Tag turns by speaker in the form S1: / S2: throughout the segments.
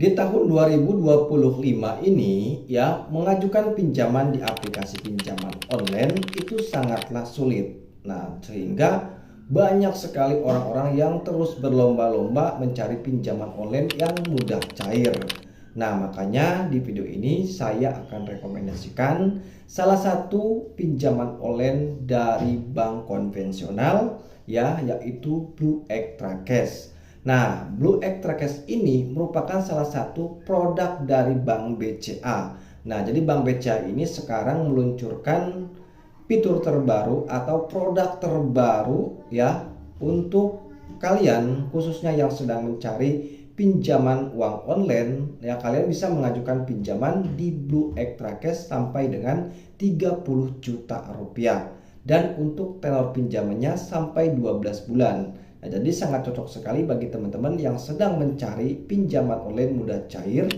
S1: Di tahun 2025 ini ya, mengajukan pinjaman di aplikasi pinjaman online itu sangatlah sulit. Nah, sehingga banyak sekali orang-orang yang terus berlomba-lomba mencari pinjaman online yang mudah cair. Nah, makanya di video ini saya akan rekomendasikan salah satu pinjaman online dari bank konvensional ya, yaitu Blue Extra Cash. Nah, Blue Extra Cash ini merupakan salah satu produk dari Bank BCA. Nah, jadi Bank BCA ini sekarang meluncurkan fitur terbaru atau produk terbaru ya untuk kalian khususnya yang sedang mencari pinjaman uang online ya, kalian bisa mengajukan pinjaman di Blue Extra Cash sampai dengan 30 juta rupiah dan untuk tenor pinjamannya sampai 12 bulan. Nah, jadi sangat cocok sekali bagi teman-teman yang sedang mencari pinjaman online mudah cair,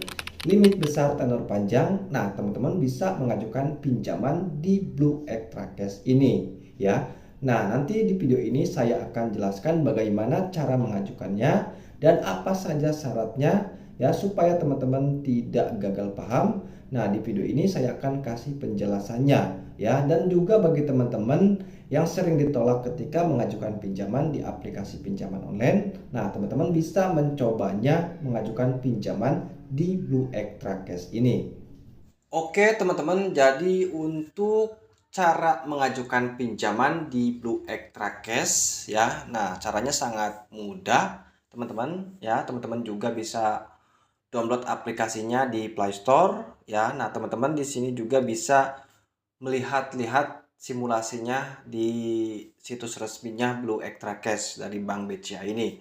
S1: limit besar, tenor panjang. Nah, teman-teman bisa mengajukan pinjaman di Blue Extra Cash ini ya. Nah, nanti di video ini saya akan jelaskan bagaimana cara mengajukannya dan apa saja syaratnya ya supaya teman-teman tidak gagal paham. Nah, di video ini saya akan kasih penjelasannya ya, dan juga bagi teman-teman yang sering ditolak ketika mengajukan pinjaman di aplikasi pinjaman online. Nah, teman-teman bisa mencobanya mengajukan pinjaman di Blue Extra Cash ini. Oke, teman-teman, jadi untuk cara mengajukan pinjaman di Blue Extra Cash ya. Nah, caranya sangat mudah, teman-teman ya. Teman-teman juga bisa download aplikasinya di Play Store ya. Nah, teman-teman di sini juga bisa melihat-lihat simulasinya di situs resminya Blue Extra Cash dari Bank BCA ini.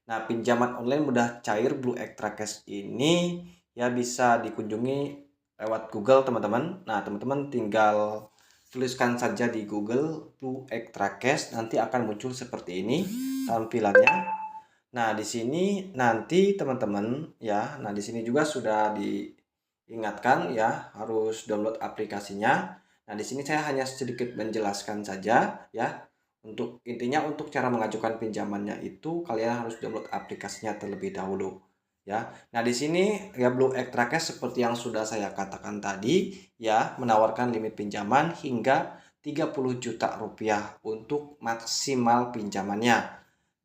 S1: Nah, pinjaman online mudah cair Blue Extra Cash ini ya bisa dikunjungi lewat Google, teman-teman. Nah, teman-teman tinggal tuliskan saja di Google Blue Extra Cash, nanti akan muncul seperti ini tampilannya. Nah, di sini nanti teman-teman ya, nah di sini juga sudah diingatkan ya harus download aplikasinya. Nah, di sini saya hanya sedikit menjelaskan saja ya. Untuk intinya untuk cara mengajukan pinjamannya itu kalian harus download aplikasinya terlebih dahulu ya. Nah, di sini ya Blue Extra Cash seperti yang sudah saya katakan tadi ya, menawarkan limit pinjaman hingga 30 juta rupiah untuk maksimal pinjamannya.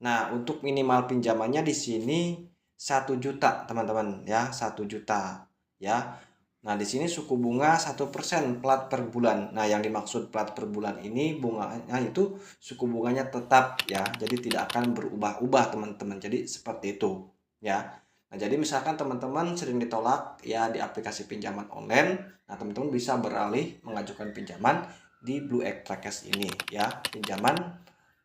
S1: Nah, untuk minimal pinjamannya di sini 1 juta, teman-teman ya, 1 juta ya. Nah, di sini suku bunga 1% plat per bulan. Nah, yang dimaksud plat per bulan ini bunganya itu suku bunganya tetap ya. Jadi tidak akan berubah-ubah, teman-teman. Jadi seperti itu ya. Nah, jadi misalkan teman-teman sering ditolak ya di aplikasi pinjaman online, nah teman-teman bisa beralih mengajukan pinjaman di Blue Extra Cash ini ya. Pinjaman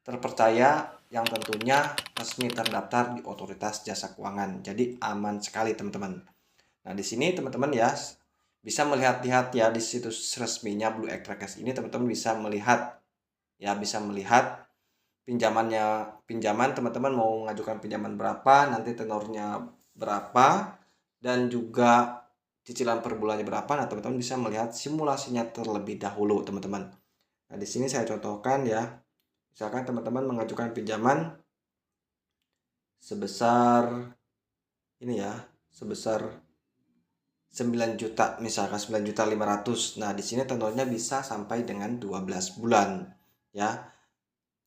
S1: terpercaya yang tentunya resmi terdaftar di Otoritas Jasa Keuangan. Jadi aman sekali, teman-teman. Nah, di sini teman-teman ya bisa melihat-lihat ya di situs resminya Blue Extra Cash ini, teman-teman bisa melihat ya, bisa melihat pinjaman teman-teman mau mengajukan pinjaman berapa, nanti tenornya berapa, dan juga cicilan per bulannya berapa. Nah, teman-teman bisa melihat simulasinya terlebih dahulu, teman-teman. Nah, di sini saya contohkan ya. Misalkan teman-teman mengajukan pinjaman sebesar ini ya, sebesar 9 juta, misalkan 9.500.000. Nah, di sini tenornya bisa sampai dengan 12 bulan ya.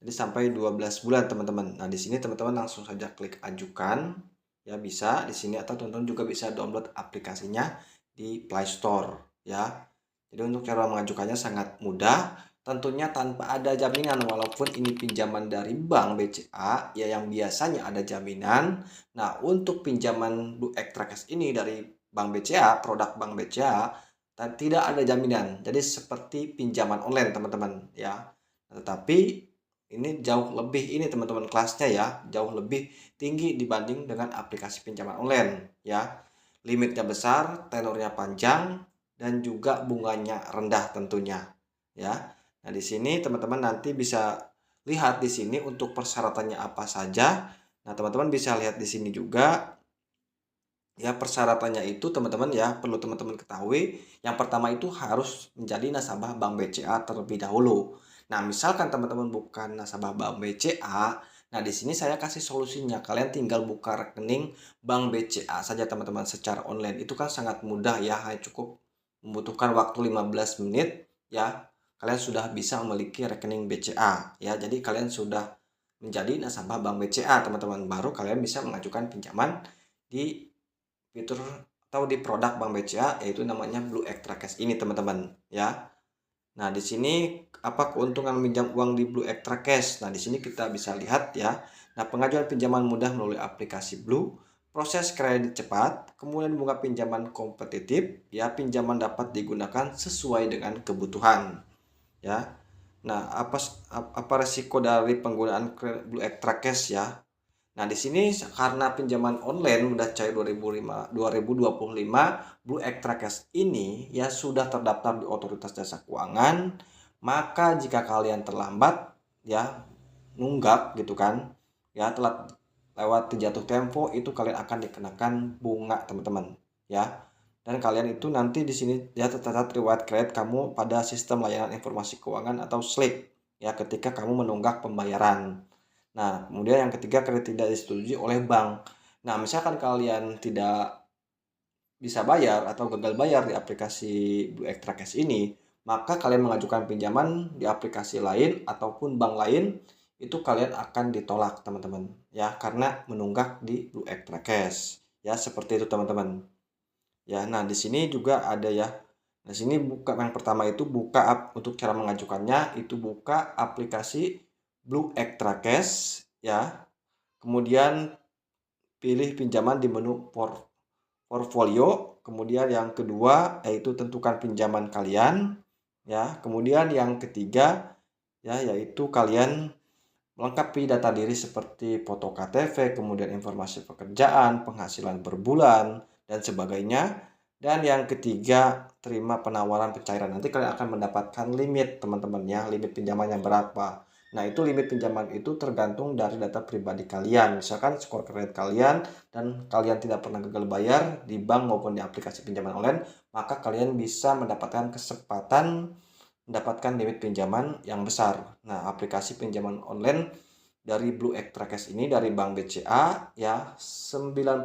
S1: Jadi sampai 12 bulan, teman-teman. Nah, di sini teman-teman langsung saja klik ajukan ya, bisa di sini, atau teman-teman juga bisa download aplikasinya di Play Store ya. Jadi untuk cara mengajukannya sangat mudah. Tentunya tanpa ada jaminan, walaupun ini pinjaman dari Bank BCA ya yang biasanya ada jaminan. Nah, untuk pinjaman Blue Extra Cash ini dari Bank BCA, produk Bank BCA, tidak ada jaminan. Jadi seperti pinjaman online, teman-teman ya. Tetapi ini jauh lebih ini, teman-teman, kelasnya ya, jauh lebih tinggi dibanding dengan aplikasi pinjaman online ya. Limitnya besar, tenornya panjang, dan juga bunganya rendah tentunya ya. Nah, di sini teman-teman nanti bisa lihat di sini untuk persyaratannya apa saja. Nah, teman-teman bisa lihat di sini juga ya, persyaratannya itu teman-teman ya, perlu teman-teman ketahui. Yang pertama itu harus menjadi nasabah Bank BCA terlebih dahulu. Nah, misalkan teman-teman bukan nasabah Bank BCA, Nah, di sini saya kasih solusinya. Kalian tinggal buka rekening Bank BCA saja teman-teman secara online. Itu kan sangat mudah ya, hanya cukup membutuhkan waktu 15 menit ya. Kalian sudah bisa memiliki rekening BCA ya. Jadi kalian sudah menjadi nasabah Bank BCA teman-teman. Baru kalian bisa mengajukan pinjaman di fitur atau di produk Bank BCA yaitu namanya Blue Extra Cash ini teman-teman ya. Nah, di sini apa keuntungan meminjam uang di Blue Extra Cash? Nah, di sini kita bisa lihat ya. Nah, pengajuan pinjaman mudah melalui aplikasi Blue, proses kredit cepat, kemudian bunga pinjaman kompetitif, ya pinjaman dapat digunakan sesuai dengan kebutuhan, ya. Nah, apa resiko dari penggunaan Blue Extra Cash ya? Nah, di sini karena pinjaman online udah cair 2025, Blue Extra Cash ini ya sudah terdaftar di Otoritas Jasa Keuangan, maka jika kalian terlambat ya nunggak gitu kan, ya telat lewat jatuh tempo itu kalian akan dikenakan bunga teman-teman ya. Dan kalian itu nanti di sini ya tercatat riwayat kredit kamu pada sistem layanan informasi keuangan atau SLIK ya ketika kamu menunggak pembayaran. Nah, kemudian yang ketiga kredit tidak disetujui oleh bank. Nah, misalkan kalian tidak bisa bayar atau gagal bayar di aplikasi Blue Extra Cash ini, maka kalian mengajukan pinjaman di aplikasi lain ataupun bank lain itu kalian akan ditolak teman-teman ya karena menunggak di Blue Extra Cash. Ya, seperti itu teman-teman. Ya, nah di sini juga ada ya. Nah, sini buka yang pertama itu untuk cara mengajukannya itu buka aplikasi Blue Extra Cash ya. Kemudian pilih pinjaman di menu portfolio. Kemudian yang kedua yaitu tentukan pinjaman kalian ya. Kemudian yang ketiga ya yaitu kalian melengkapi data diri seperti foto KTP, kemudian informasi pekerjaan, penghasilan per bulan, dan sebagainya. Dan yang ketiga, terima penawaran pencairan. Nanti kalian akan mendapatkan limit, teman-teman ya, limit pinjamannya berapa. Nah, itu limit pinjaman itu tergantung dari data pribadi kalian. Misalkan skor kredit kalian dan kalian tidak pernah gagal bayar di bank maupun di aplikasi pinjaman online, maka kalian bisa mendapatkan kesempatan mendapatkan limit pinjaman yang besar. Nah, aplikasi pinjaman online dari Blue Extra Cash ini dari Bank BCA ya 98%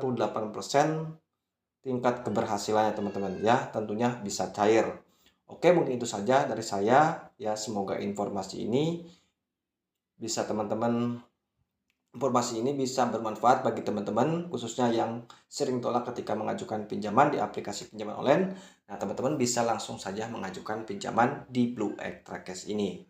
S1: tingkat keberhasilannya teman-teman ya, tentunya bisa cair. Oke, mungkin itu saja dari saya ya, semoga informasi ini bisa bermanfaat bagi teman-teman khususnya yang sering tolak ketika mengajukan pinjaman di aplikasi pinjaman online. Nah, teman-teman bisa langsung saja mengajukan pinjaman di Blue Extra Cash ini.